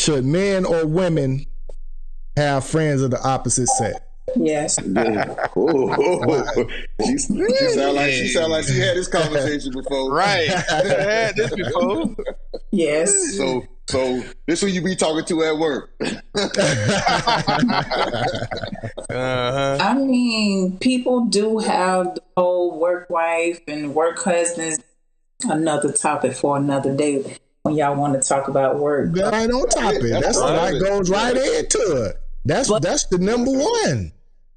Should men or women have friends of the opposite sex? Yes. She sound like she had this conversation before. Right. Had this before. Yes. So this who you be talking to at work. I mean, people do have the whole work wife and work husbands. Another topic for another day when y'all want to talk about work. That ain't on topic. That goes right into it. That's the number one.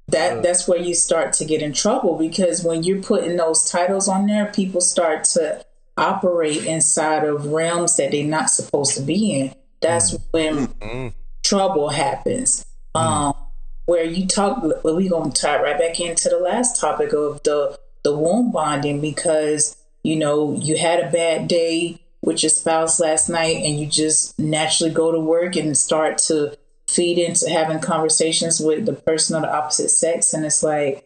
That's where you start to get in trouble, because when you're putting those titles on there, people start to operate inside of realms that they're not supposed to be in. That's when trouble happens. Where you talk, well, we're going to tie right back into the last topic of the womb bonding, because, you know, you had a bad day with your spouse last night and you just naturally go to work and start to feed into having conversations with the person of the opposite sex, and it's like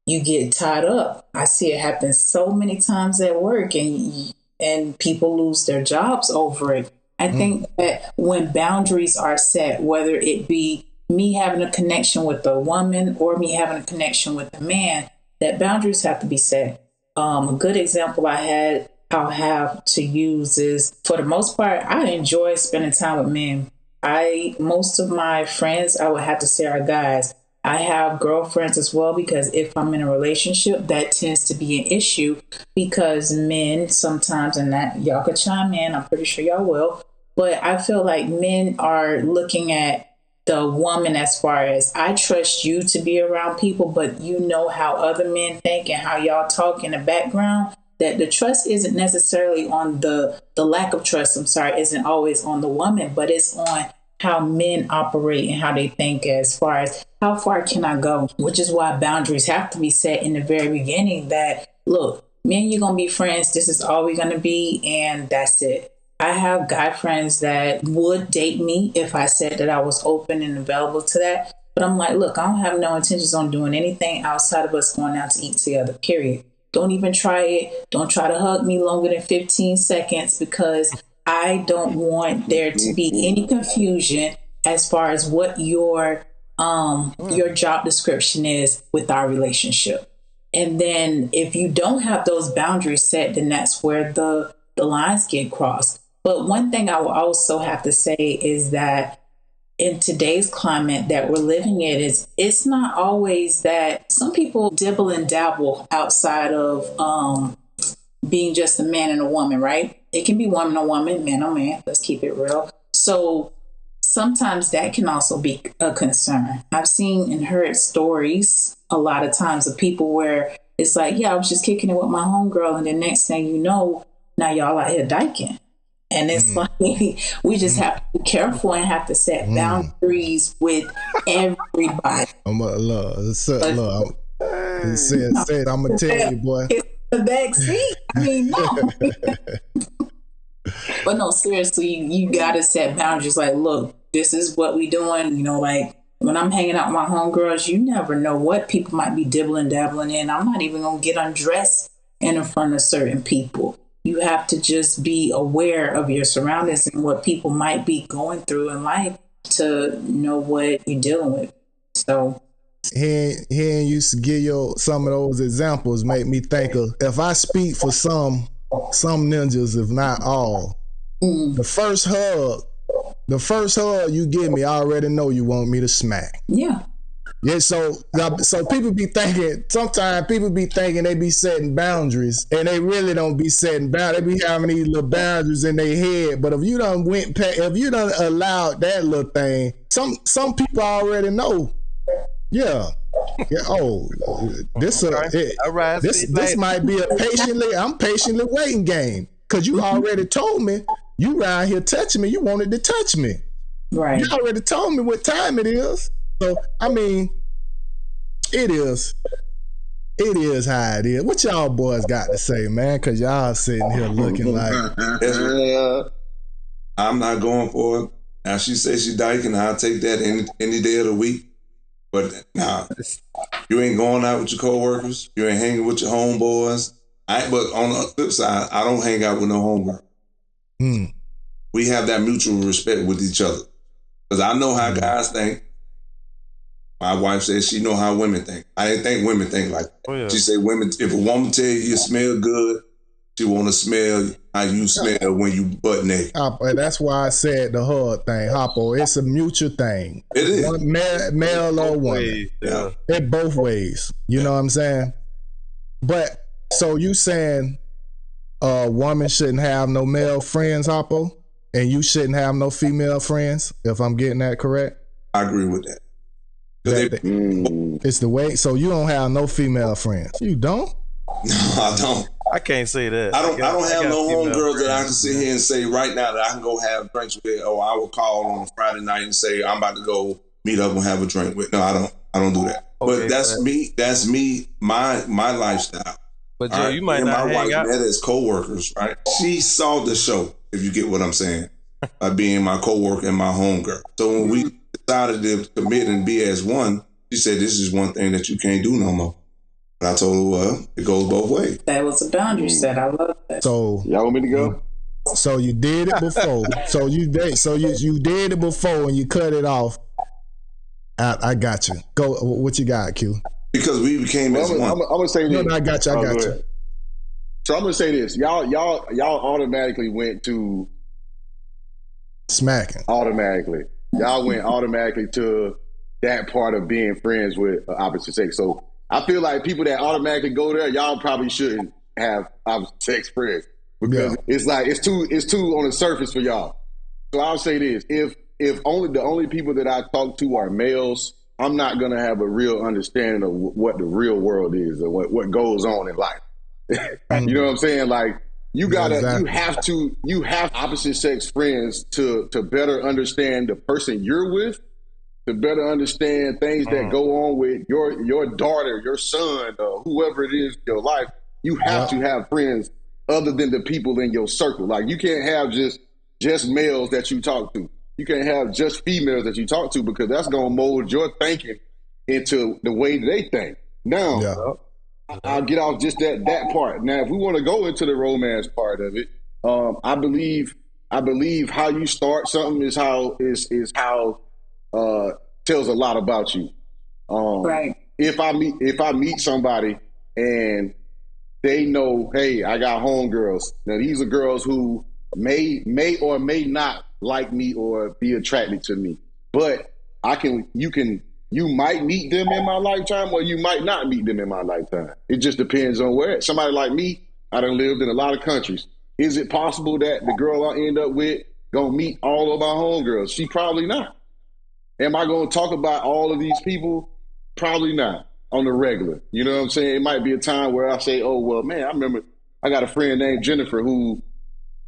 you get tied up. I see it happen so many times at work, and people lose their jobs over it. I think that when boundaries are set, whether it be me having a connection with a woman or me having a connection with a man, that boundaries have to be set. A good example I'll have to use is, for the most part, I enjoy spending time with men. Most of my friends, I would have to say, are guys. I have girlfriends as well, because if I'm in a relationship, that tends to be an issue, because men sometimes, and that y'all could chime in, I'm pretty sure y'all will, but I feel like men are looking at the woman as far as, I trust you to be around people, but you know how other men think and how y'all talk in the background, that the trust isn't necessarily on the lack of trust, isn't always on the woman, but it's on how men operate and how they think as far as how far can I go, which is why boundaries have to be set in the very beginning, that, look, me and you going to be friends. This is all we're going to be. And that's it. I have guy friends that would date me if I said that I was open and available to that. But I'm like, look, I don't have no intentions on doing anything outside of us going out to eat together, period. Don't even try it. Don't try to hug me longer than 15 seconds, because I don't want there to be any confusion as far as what your job description is with our relationship. And then if you don't have those boundaries set, then that's where the lines get crossed. But one thing I will also have to say is that in today's climate that we're living in, it's not always that some people dibble and dabble outside of being just a man and a woman, right? It can be woman on woman, man on man. Let's keep it real. So sometimes that can also be a concern. I've seen and heard stories a lot of times of people where it's like, yeah, I was just kicking it with my homegirl, and the next thing you know, now y'all out here dyking. And it's like, we just have to be careful and have to set boundaries with everybody. I'm going to tell you, boy. It's the backseat. I mean, no. But no, seriously, you got to set boundaries. Like, look, this is what we doing. You know, like when I'm hanging out with my homegirls, you never know what people might be dibbling, dabbling in. I'm not even going to get undressed in front of certain people. You have to just be aware of your surroundings and what people might be going through in life to know what you're dealing with. So hearing you give some of those examples make me think of, if I speak for some ninjas, if not all, the first hug you give me, I already know you want me to smack. Yeah. Yeah, so people be thinking, sometimes people be thinking they be setting boundaries, and they really don't be setting boundaries. They be having these little boundaries in their head. But if you done allowed that little thing, some people already know. Yeah. Oh, this might be I'm patiently waiting game, because you already told me you around here touching me. You wanted to touch me. Right. You already told me what time it is. So, I mean, it is how it is. What y'all boys got to say, man? Because y'all sitting here looking like... I'm not going for it. Now, she says she dyking. I'll take that any day of the week. But now, you ain't going out with your coworkers. You ain't hanging with your homeboys. But on the flip side, I don't hang out with no homegirl. we have that mutual respect with each other. Because I know how guys think. My wife says she know how women think. I didn't think women think like that. Oh, yeah. She said women, if a woman tell you smell good, she want to smell how you smell when you butt naked. And that's why I said the hug thing, Hoppo. It's a mutual thing. It is. One, male or woman. Yeah. It both ways. You know what I'm saying? But so you saying a woman shouldn't have no male friends, Hoppo, and you shouldn't have no female friends, if I'm getting that correct? I agree with that. It's the way. So you don't have no female friends. You don't? No, I don't. I can't say that. I don't have no homegirls that I can friends. sit here and say right now that I can go have drinks with, or I will call on a Friday night and say I'm about to go meet up and have a drink with. No, I don't do that. Okay, but that's me. That's me. My lifestyle. But Joe, you might not my hang wife out. met as co-workers, right? She saw the show, if you get what I'm saying, by being my co-worker and my homegirl. So when we decided to commit and be as one, she said, this is one thing that you can't do no more. But I told her, well, it goes both ways. That was a boundary set. I love that. So Y'all want me to go? So you did it before. you did it before and you cut it off. I got you. Go. What you got, Q? Because we became as one. I'm gonna say this. No, I got you. I got go you. ahead. So I'm gonna say this. Y'all automatically went to Smacking. automatically. Y'all went automatically to that part of being friends with opposite sex. So I feel like people that automatically go there, y'all probably shouldn't have opposite sex friends because it's like it's too on the surface for y'all. So I'll say this: if only the only people that I talk to are males, I'm not gonna have a real understanding of what the real world is or what goes on in life. You know what I'm saying? Like you gotta, you have opposite sex friends to better understand the person you're with, to better understand things that go on with your daughter, your son, whoever it is in your life. You have to have friends other than the people in your circle. Like you can't have just males that you talk to. You can't have just females that you talk to because that's gonna mold your thinking into the way they think. Now, I'll get off just that part. Now, if we want to go into the romance part of it, I believe how you start something is how tells a lot about you. Right. If I meet somebody and they know, hey, I got homegirls. Now these are girls who may or may not like me or be attracted to me, but you might meet them in my lifetime or you might not meet them in my lifetime. It just depends on where. Somebody like me, I done lived in a lot of countries. Is it possible that the girl I end up with gonna meet all of my homegirls? She probably not. Am I gonna talk about all of these people? Probably not on the regular. You know what I'm saying? It might be a time where I say, oh, well, man, I remember I got a friend named Jennifer who,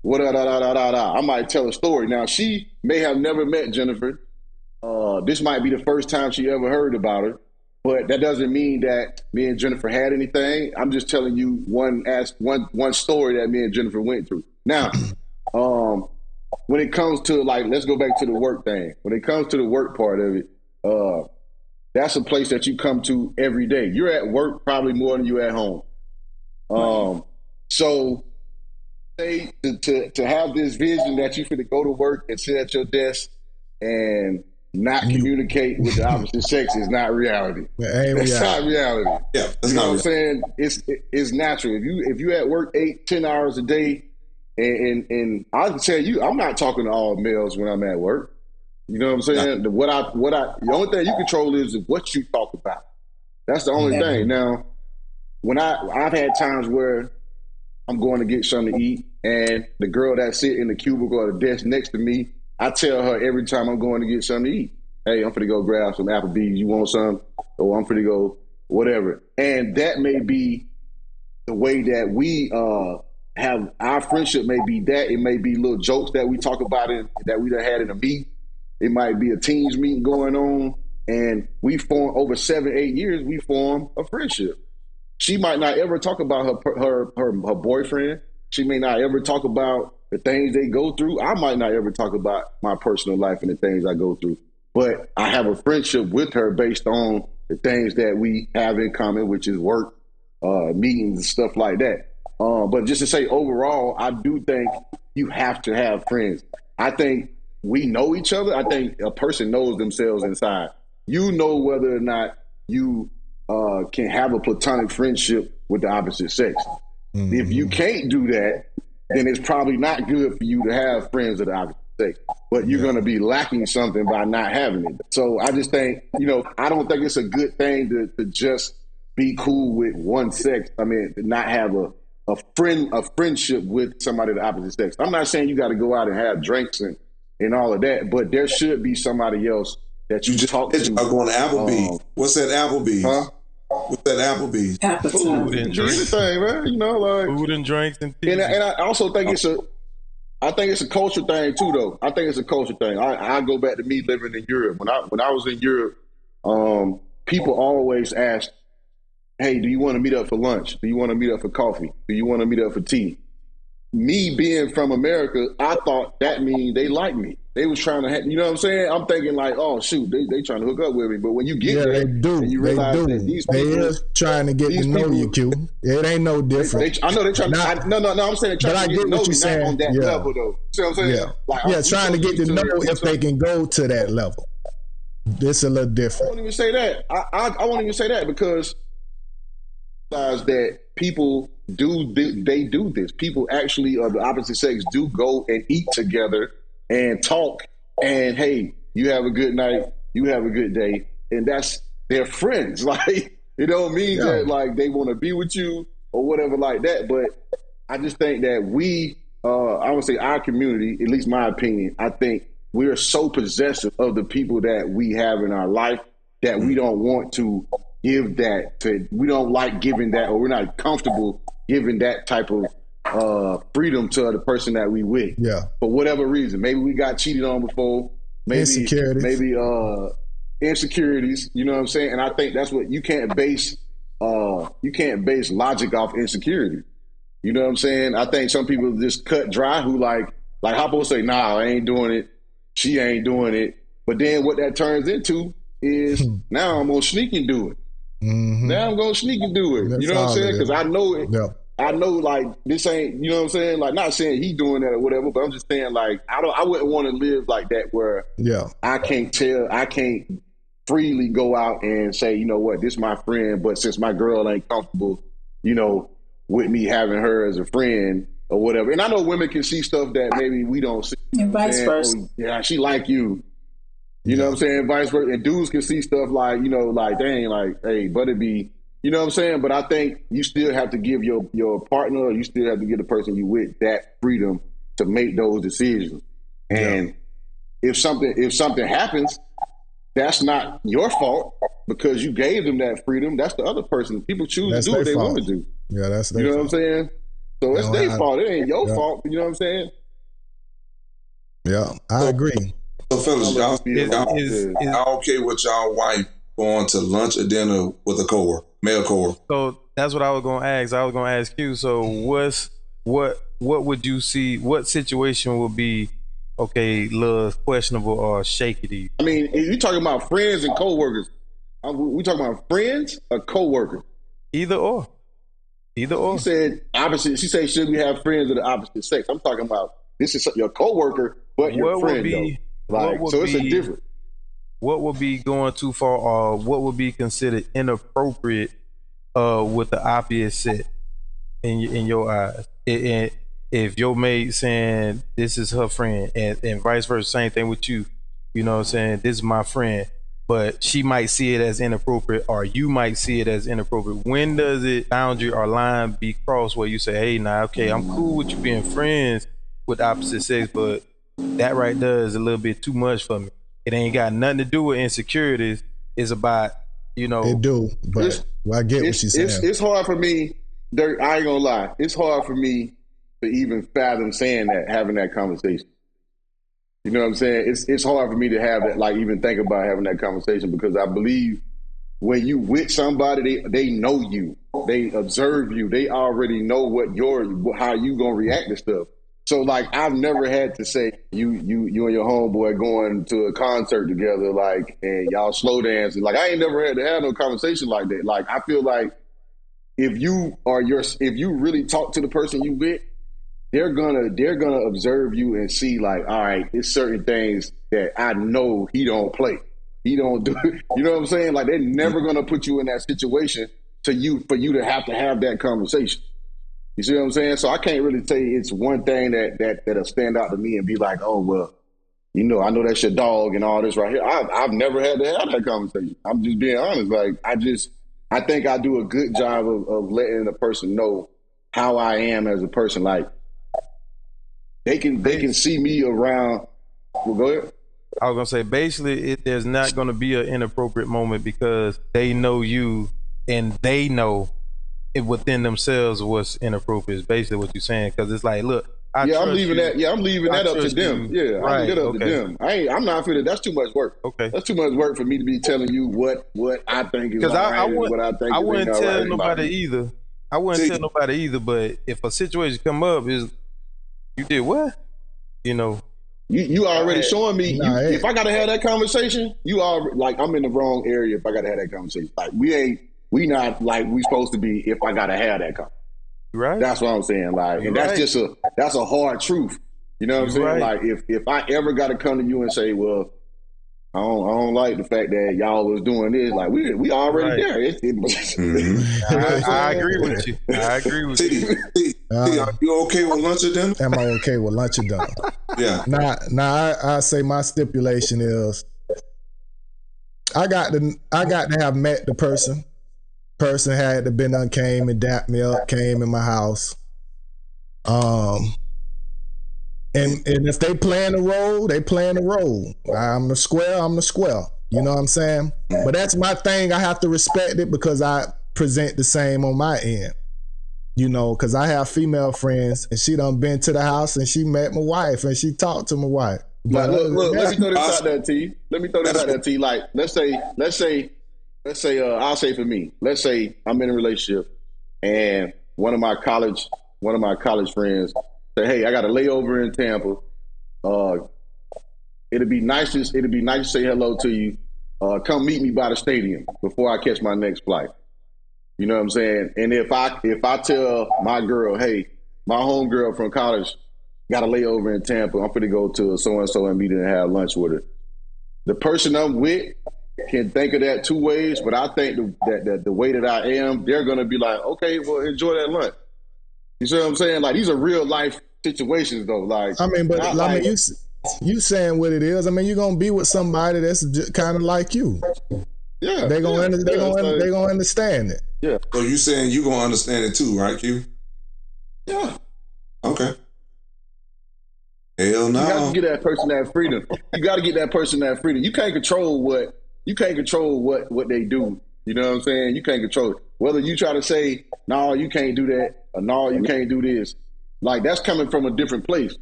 I might tell a story. Now, she may have never met Jennifer. This might be the first time she ever heard about her, but that doesn't mean that me and Jennifer had anything. I'm just telling you one story that me and Jennifer went through. Now, when it comes to let's go back to the work thing. When it comes to the work part of it, that's a place that you come to every day. You're at work probably more than you're at home. So say to have this vision that you're going to go to work and sit at your desk and not communicate with the opposite sex is not reality. That's not reality. Yeah, that's you know not what I'm saying? It's natural. If you at work 8-10 hours a day, and I can tell you, I'm not talking to all males when I'm at work. You know what I'm saying? The only thing you control is what you talk about. That's the only thing. Now, when I've had times where I'm going to get something to eat, and the girl that sit in the cubicle or the desk next to me, I tell her every time I'm going to get something to eat, hey, I'm finna go grab some Applebee's. You want some? Or I'm finna go whatever. And that may be the way that we have our friendship. May be that. It may be little jokes that we talk about that we done had in a meeting. It might be a teams meeting going on, and we form over 7-8 years. We form a friendship. She might not ever talk about her boyfriend. She may not ever talk about the things they go through. I might not ever talk about my personal life and the things I go through. But I have a friendship with her based on the things that we have in common, which is work, meetings, and stuff like that. But just to say overall, I do think you have to have friends. I think we know each other. I think a person knows themselves inside. You know whether or not you can have a platonic friendship with the opposite sex. Mm-hmm. If you can't do that, then it's probably not good for you to have friends of the opposite sex. But you're going to be lacking something by not having it. So I just think, I don't think it's a good thing to just be cool with one sex. I mean, to not have a friendship with somebody of the opposite sex. I'm not saying you got to go out and have drinks and all of that, but there should be somebody else that you just talk to. I'm going to Applebee's. What's that Applebee's? Huh? What's that Applebee's? Food and drinks. Thing, man. Food and drinks and I also think it's a culture thing too, though. I think it's a culture thing. I go back to me living in Europe. When I was in Europe, people always asked, "Hey, do you want to meet up for lunch? Do you want to meet up for coffee? Do you want to meet up for tea?" Me being from America, I thought that means they like me. They was trying to, you know what I'm saying? I'm thinking like, oh shoot, they trying to hook up with me. But when you get there, they do. And you realize they do. That these people, they is trying to get to know you, Q. It ain't no different. I know they're trying. No. I'm saying they're trying to get to know me, not on that level though. See what I'm saying? Yeah, like, trying to get to know if they can go to that level. This a little different. I won't even say that. I won't even say that because that people do this. People actually of the opposite sex do go and eat together and talk and hey, you have a good night, you have a good day, and that's their friends. Like it don't mean that like they want to be with you or whatever like that. But I just think that I would say our community, at least my opinion, I think we're so possessive of the people that we have in our life that we don't want to give that to, we don't like giving that, or we're not comfortable giving that type of freedom to the person that we with. Yeah. For whatever reason. Maybe we got cheated on before. Maybe insecurities, you know what I'm saying? And I think that's what you can't base logic off insecurity. You know what I'm saying? I think some people just cut dry who like Hoppo say, nah, I ain't doing it. She ain't doing it. But then what that turns into is now I'm gonna sneak and do it. Mm-hmm. Now I'm gonna sneak and do it. That's, you know what I'm saying? Because I know it. Yeah. I know like this ain't, you know what I'm saying? Like not saying he doing that or whatever, but I'm just saying like I wouldn't want to live like that where I can't freely go out and say, you know what, this is my friend, but since my girl ain't comfortable, with me having her as a friend or whatever. And I know women can see stuff that maybe we don't see. And vice versa. Oh, yeah, she like you. You know what I'm saying? Vice versa. And dudes can see stuff like, like, dang, like, hey, but it be, you know what I'm saying? But I think you still have to give your partner, or you still have to give the person you with that freedom to make those decisions. And if something happens, that's not your fault because you gave them that freedom. That's the other person. People choose to do what they want to do. Yeah, that's their fault. What I'm saying? So it's their fault. It ain't your fault. You know what I'm saying? Yeah, I agree. So fellas, y'all okay with y'all wife going to lunch or dinner with a coworker, male coworker? So that's what I was gonna ask. I was gonna ask you. So what would you see? What situation would be okay, little questionable or shaky to you? I mean, you talking about friends and coworkers? We talking about friends or coworkers? Either or. She said opposite. She said, should we have friends of the opposite sex? I'm talking about this is your coworker, but your friend though. Like, so it's a different. What would be going too far, or what would be considered inappropriate with the opposite sex in your eyes? And if your mate saying this is her friend, and vice versa, same thing with you. You know what I'm saying? This is my friend, but she might see it as inappropriate, or you might see it as inappropriate. When does it boundary or line be crossed where you say, hey, nah, okay, I'm cool with you being friends with the opposite sex, but that right there is a little bit too much for me. It ain't got nothing to do with insecurities. It's about, It do, but I get what she's saying. It's hard for me, Dirk, I ain't gonna lie. It's hard for me to even fathom saying that, having that conversation. You know what I'm saying? It's hard for me to have that, like even think about having that conversation, because I believe when you with somebody, they know you. They observe you. They already know how you gonna react to stuff. So like I've never had to say you and your homeboy going to a concert together, like, and y'all slow dancing. Like I ain't never had to have no conversation like that. Like I feel like if you really talk to the person you with, they're gonna observe you and see like, all right, there's certain things that I know he don't play. He don't do it. You know what I'm saying? Like they're never gonna put you in that situation for you to have that conversation. You see what I'm saying? So I can't really say it's one thing that'll stand out to me and be like, oh well, I know that's your dog and all this right here. I've never had to have that conversation. I'm just being honest. Like I think I do a good job of letting the person know how I am as a person. Like they can see me around. Well, go ahead. I was gonna say basically, there's not gonna be an inappropriate moment because they know you and they know it within themselves what's inappropriate. Is basically what you're saying, because it's like, look, I'm leaving that up to them. Yeah, right, I'm leaving it up to them. I'm not feeling that's too much work. Okay, that's too much work for me to be telling you what I think is right and what I think. I wouldn't tell nobody either. I wouldn't tell nobody either. But if a situation come up, is you did what? You already showing me. If I gotta have that conversation, you are like I'm in the wrong area. If I gotta have that conversation, like we not like we supposed to be. If I gotta have that conversation. Right. That's what I'm saying. Like, and that's a hard truth. You know what I'm saying? Right. Like, if I ever got to come to you and say, well, I don't like the fact that y'all was doing this. Like, we already there. I agree with you. Are you okay with lunch or dinner? Am I okay with lunch or dinner? Yeah. Now I say my stipulation is I got to have met the person. Person had to been came and dapped me up, came in my house. And if they playing the role, they playing the role. I'm the square. You know what I'm saying? But that's my thing. I have to respect it because I present the same on my end. Because I have female friends and she done been to the house and she met my wife and she talked to my wife. But look, let me throw this out there, T. Like, let's say, I'll say for me, let's say I'm in a relationship and one of my college friends say, hey, I got a layover in Tampa. It'd be nice to say hello to you. Come meet me by the stadium before I catch my next flight. You know what I'm saying? And if I tell my girl, hey, my homegirl from college got a layover in Tampa, I'm finna go to so-and-so and meet her and have lunch with her. The person I'm with can think of that two ways, but I think that the way that I am, they're gonna be like, okay, well, enjoy that lunch. You see what I'm saying? Like, these are real life situations, though. Like, you saying what it is. I mean, you're gonna be with somebody that's kind of like you. Yeah, they gonna understand it. Yeah. So you saying you gonna understand it too, right, Q? Yeah. Okay. Hell no. You got to get that person that freedom. You can't control what they do. You know what I'm saying? You can't control it. Whether you try to say, no, you can't do that, or no, you can't do this. Like, that's coming from a different place.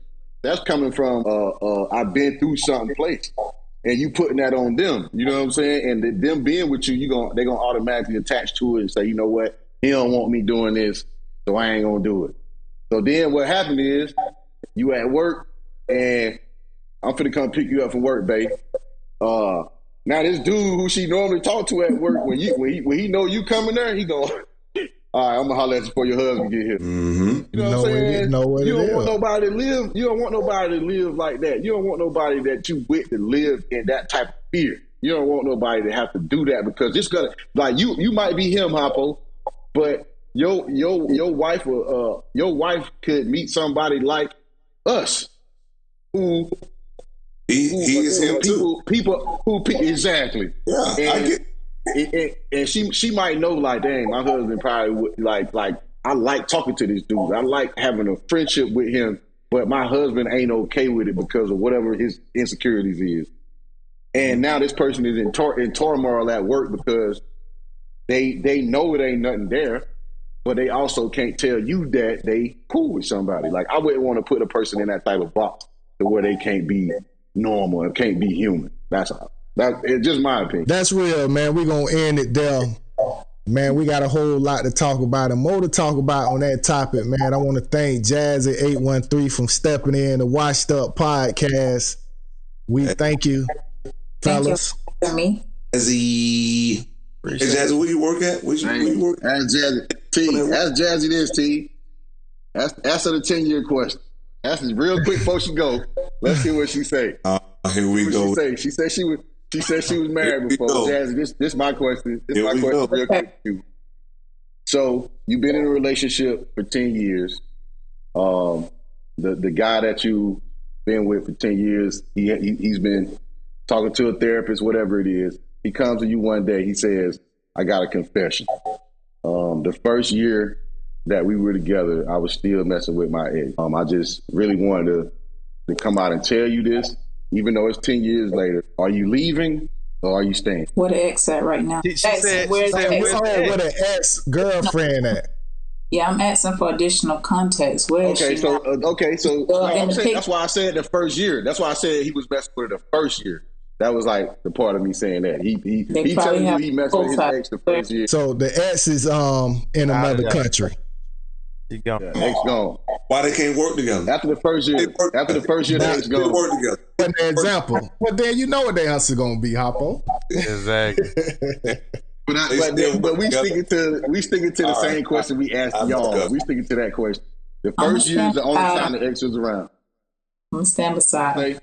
That's coming from I've been through something place. And you putting that on them. You know what I'm saying? And them being with you, they're gonna automatically attach to it and say, you know what? He don't want me doing this, so I ain't gonna do it. So then what happened is you at work and I'm finna come pick you up from work, babe. Now this dude who she normally talk to at work, when he know you coming there, he go, all right, I'm gonna holler at you before your husband get here. Mm-hmm. You know what I'm saying? You don't want nobody to live. You don't want nobody to live like that. You don't want nobody that you with to live in that type of fear. You don't want nobody to have to do that because it's gonna, like, you might be him, Hoppo, but your wife could meet somebody like us who he is him too. People who exactly. Yeah, and, and she might know, like, dang, my husband probably would like I like talking to this dude. I like having a friendship with him, but my husband ain't okay with it because of whatever his insecurities is. And now this person is in turmoil at work because they know it ain't nothing there, but they also can't tell you that they cool with somebody. Like, I wouldn't want to put a person in that type of box to where they can't be normal and can't be human. That's all. It's just my opinion. That's real, man. We're going to end it there. Man, we got a whole lot to talk about and more to talk about on that topic, man. I want to thank Jazzy813 from stepping in the Washed Up Podcast. We thank you, fellas. Thank you for me. Jazzy. Hey, Jazzy, where you work at? Where you work? Ask Jazzy. T. Ask Jazzy this, T. Answer the 10-year question. Answer real quick before she go. Let's see what she say. Here we go. She said she was married before. Jazzy, this my question. This my question real quick to you. So you've been in a relationship for 10 years. The guy that you've been with for 10 years, he's been talking to a therapist, whatever it is. He comes to you one day, he says, I got a confession. The first year that we were together, I was still messing with my ex. I just really wanted to come out and tell you this, even though it's 10 years later. Are you leaving or are you staying? Where the ex at right now? She said where the ex-girlfriend at? Yeah, I'm asking for additional context. Where is she now? I'm saying, that's why I said the first year. That's why I said he was messing with her the first year. That was like the part of me saying that he telling you he messed with his ex the first year. So the ex is in another country. He gone. Yeah, ex gone. Why they can't work together? After the first year, the ex gone. They work together. An example. Well, then you know what the answer gonna be, Hoppo. Exactly. But we sticking to the same question we asked y'all. We sticking to that question. The first year is the only time the ex was around. I'm gonna stand beside.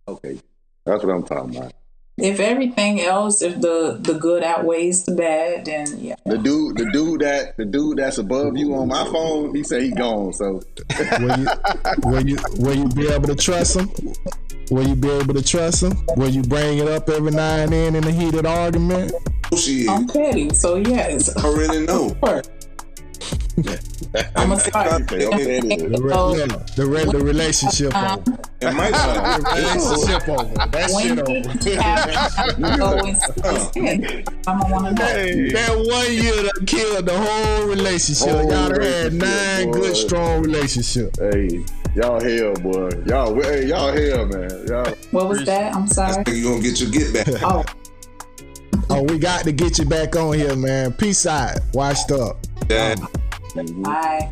Okay. That's what I'm talking about. If everything else, if the good outweighs the bad, then yeah. The dude that's above you on my phone, he said he gone. So will you be able to trust him? Will you be able to trust him? Will you bring it up every now and then in a heated argument? I'm petty, so yes. I already know. I'm gonna start. The relationship over. It might the relationship over. That shit over. I'm gonna want to know. That 1 year that killed the whole relationship. Y'all done had 9 good, strong relationships. Hey, y'all hell, boy. Y'all hell, man. Y'all. What was that? I'm sorry. You gonna get your get back? Oh, we got to get you back on here, man. Peace out. Washed up. Yeah. Bye.